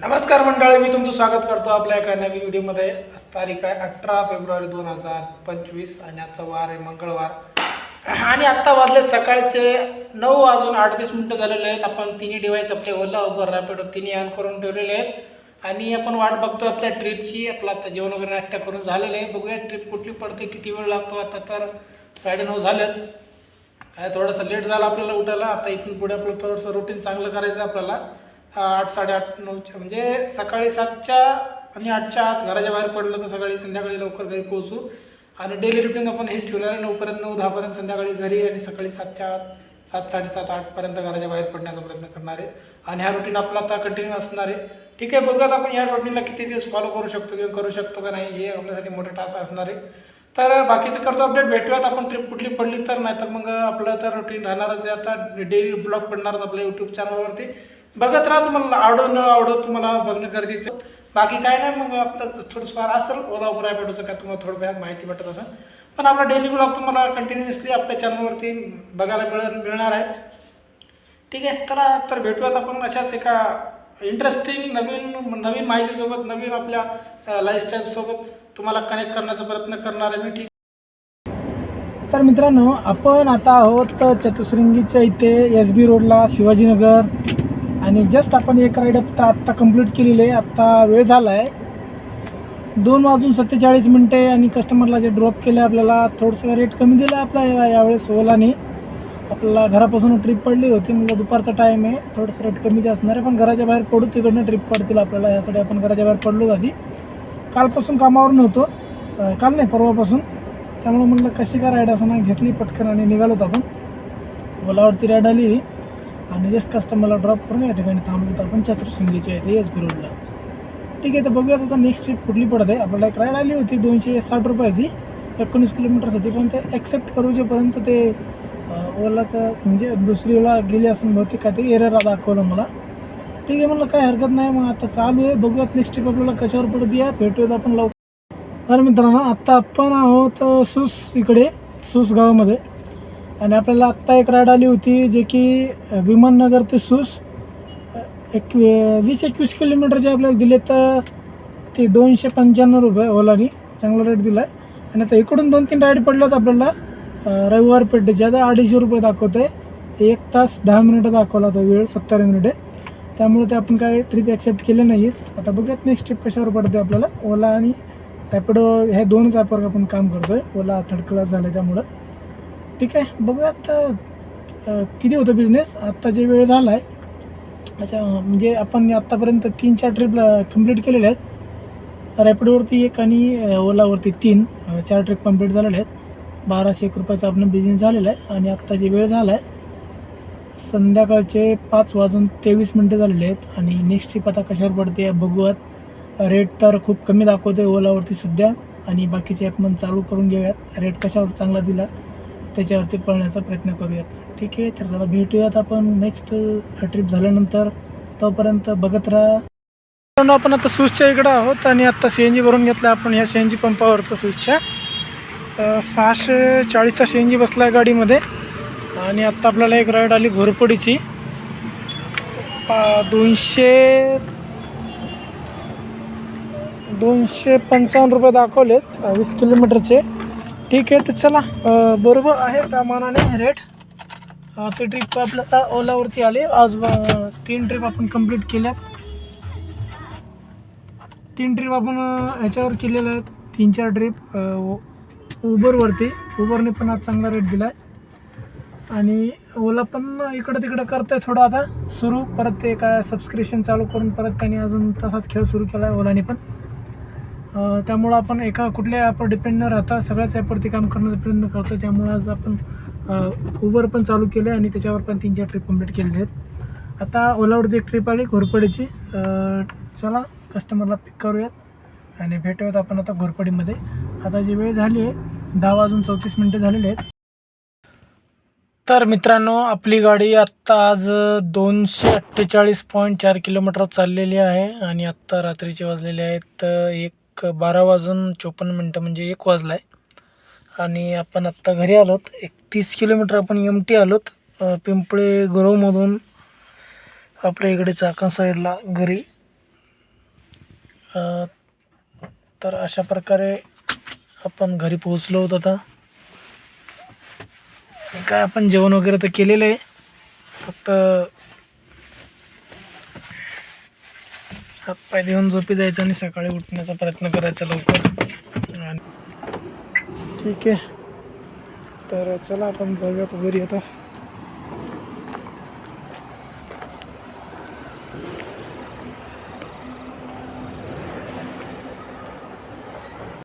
नमस्कार मंडळी, मी तुमचं स्वागत करतो आपल्या एका नवीन व्हिडिओमध्ये। आज तारीख आहे 18 फेब्रुवारी 2025 आणि आजचा वार आहे मंगळवार। आणि आत्ता वाजले सकाळचे 9:38 झालेले आहेत। आपण तिन्ही डिव्हाइस आपले ओला उबर रॅपिडो तिन्ही ऑन करून ठेवलेले आहेत आणि आपण वाट बघतो आपल्या ट्रिपची। आपला आता जेवण वगैरे नाश्ता करून झालेलं आहे। बघूया ट्रिप कुठली पडते, किती वेळ लागतो। आता तर 9:30 झालेत। काय थोडंसं लेट झालं आपल्याला उठायला। आता इथून पुढे आपलं थोडंसं रुटीन चांगलं करायचं आपल्याला। 8, 8:30, 9 म्हणजे सकाळी 7च्या आणि 8च्या आत घराच्या बाहेर पडलं तर सकाळी संध्याकाळी लवकर घरी पोहोचू। आणि डेली रुटीन आपण हेच ठेवणार आहे, 9पर्यंत 9-10पर्यंत संध्याकाळी घरी आणि सकाळी 7च्या आत 7, 7:30, 8पर्यंत घराच्या बाहेर पडण्याचा प्रयत्न करणार आहे। आणि हा रुटीन आपला आता कंटिन्यू असणार आहे। ठीक आहे, बघूयात आपण या रुटीनला किती दिवस फॉलो करू शकतो किंवा करू शकतो का नाही, हे आपल्यासाठी मोठं टास्क असणार आहे। तर बाकीचं करतो अपडेट, भेटूयात आपण ट्रिप कुठली पडली तर। नाही तर मग आपलं तर रुटीन राहणारच आहे। आता डेली ब्लॉग पडणार आपल्या यूट्यूब चॅनलवरती। बघत राहा, तुम्हाला आवडो न आवडो तुम्हाला बघणं गरजेचं। बाकी काय नाही, मग आपलं थोडंसं असेल ओला उबर रॅपिडोचं काय तुम्हाला थोडंफार माहिती भेटत असेल, पण आपला डेली ब्लॉग तुम्हाला कंटिन्युअसली आपल्या चॅनलवरती बघायला मिळणार आहे। ठीक आहे, तर भेटूयात आपण अशाच एका इंटरेस्टिंग नवीन माहितीसोबत, नवीन आपल्या लाईफस्टाईलसोबत तुम्हाला कनेक्ट करण्याचा प्रयत्न करणार आहे मी। ठीक, तर मित्रांनो, आपण आता आहोत चतुश्रृंगीच्या इथे SB रोडला, शिवाजीनगर। आणि जस्ट आपण एक राईड आत्ता कंप्लीट केलेली आहे। आत्ता वेळ झाला आहे 2:47 आणि कस्टमरला जे ड्रॉप केलं आपल्याला थोडंसं रेट कमी दिलं आपला यावेळेस ओलाने। आपल्याला घरापासून ट्रिप पडली होती, म्हणजे दुपारचा टाईम आहे, थोडंसं रेट कमीच असणार आहे। पण घराच्या बाहेर पडू, तिकडनं ट्रिप पडतील आपल्याला, यासाठी आपण घराच्या बाहेर पडलो आधी। कालपासून कामावर नव्हतो, काल नाही परवापासून, त्यामुळे म्हटलं कशी का राईड असं नाही घेतली पटकन आणि निघालोत आपण। ओलावरती राईड आली आणि जस्ट कस्टमरला ड्रॉप करून या ठिकाणी थांबलो आपण चतुश्रृंगीच्या इथे SB रोडला। ठीक आहे, तर बघूयात आता नेक्स्ट ट्रिप कुठली पडत आहे। आपल्याला एक राईड आली होती 260 रुपयाची, 19 किलोमीटरसाठी, पण ते ॲक्सेप्ट करूचेपर्यंत ते ओलाचं म्हणजे दुसरीला गेली असं बहुतेक काहीतरी एरर दाखवलं मला। ठीक आहे, म्हणलं काय हरकत नाही, मग आता चालू आहे, बघूयात नेक्स्ट ट्रिप आपल्याला कशावर पडते या, भेटूयात आपण लवकर। तर मित्रांनो, आत्ता आपण आहोत इकडे सूस गावामध्ये। आणि आपल्याला आत्ता एक राईड आली होती जे की विमाननगर ते सूस 20-21 किलोमीटरचे आपल्याला दिले, तर ते 295 रुपये ओलानी चांगला रेट दिला आहे। आणि आता इकडून 2-3 राईड पडल्यात आपल्याला रविवार पेठेचे। आता 250 रुपये दाखवत आहे, 1 तास 10 मिनिटं दाखवला होता वेळ, 70 मिनिटे, त्यामुळे ते आपण काय ट्रिप ॲक्सेप्ट केले नाही आहेत। आता बघूयात नेक्स्ट ट्रिप कशावर पडते आपल्याला। ओला आणि रॅपिडो ह्या दोनच ॲपवर आपण काम करतो आहे, ओला थर्ड क्लास झालं त्यामुळं। ठीक आहे, बघूयात किती होतं बिझनेस। आत्ता जे वेळ झाला आहे, अच्छा म्हणजे आपण आत्तापर्यंत 3-4 ट्रिप कंप्लीट केलेल्या आहेत। रॅपिडोवरती 1 आणि ओलावरती 3, 4 ट्रिप कंप्लीट झालेल्या आहेत। 1201 रुपयाचा आपण बिझनेस झालेला आहे। आणि आत्ता जे वेळ झाला आहे संध्याकाळचे 5:23 झालेले आहेत। आणि नेक्स्ट ट्रिप आता कशावर पडते बघूयात। रेट तर खूप कमी दाखवते ओलावरती सध्या, आणि बाकीचे ॲप पण चालू करून घेऊयात। रेट कशावर चांगला दिला त्याच्यावरती पळण्याचा प्रयत्न करूयात। ठीक आहे, तर चला भेटूयात आपण नेक्स्ट ट्रिप झाल्यानंतर, तोपर्यंत बघत राहा। आपण आता सूसच्या इकडं आहोत आणि आत्ता CNG भरून घेतला आपण ह्या CNG पंपावर। तर सूसच्या 640चा CNG बसला आहे गाडीमध्ये। आणि आत्ता आपल्याला एक राईड आली घोरपडीची, 255 रुपये दाखवलेत 20 किलोमीटरचे। ठीक आहे, तर चला बरोबर आहे त्या मानाने रेट। ते ट्रिप आपल्याला ओलावरती आले आज 3 ट्रिप आपण कंप्लीट केल्यात। 3 ट्रिप आपण ह्याच्यावर केलेल्या आहेत, 3-4 ट्रिप उबरवरती। उबरने पण आज चांगला रेट दिला आहे। आणि ओला पण इकडं तिकडं करतं आहे थोडं आता सुरू, परत ते काय सबस्क्रिप्शन चालू करून परत त्यांनी अजून तसाच खेळ सुरू केला आहे ओलाने पण। त्यामुळं आपण एका कुठल्या ॲपवर डिपेंड न राहता सगळ्याच ॲपवरती काम करण्याचा प्रयत्न करतो। त्यामुळे आज आपण उबर पण चालू केलं आहे आणि त्याच्यावर पण 3-4 ट्रिप कंप्लीट केलेले आहेत। आता ओलावरती एक ट्रिप आली घोरपडीची, चला कस्टमरला पिक करूयात आणि भेटूयात आपण आता घोरपडीमध्ये। आता जी वेळ झाली आहे 10:34 झालेले आहेत। तर मित्रांनो, आपली गाडी आत्ता आज 248.4 किलोमीटर चाललेली आहे। आणि आत्ता रात्रीचे वाजलेले आहेत 12:54 म्हणजे 1 वाजला आहे। आणि आपण आत्ता घरी आलोत, 31 किलोमीटर आपण MT आलोत पिंपळे गुरवमधून आपल्या इकडे चाकण साईडला घरी। तर अशा प्रकारे आपण घरी पोहोचलो होतो आता. आणि काय आपण जेवण वगैरे तर केलेलं आहे, फक्त हातपाय देऊन झोपी जायचं आणि सकाळी उठण्याचा प्रयत्न करायचा लवकर. आणि ठीक आहे, तर चला आपण जाऊयात घरी आता.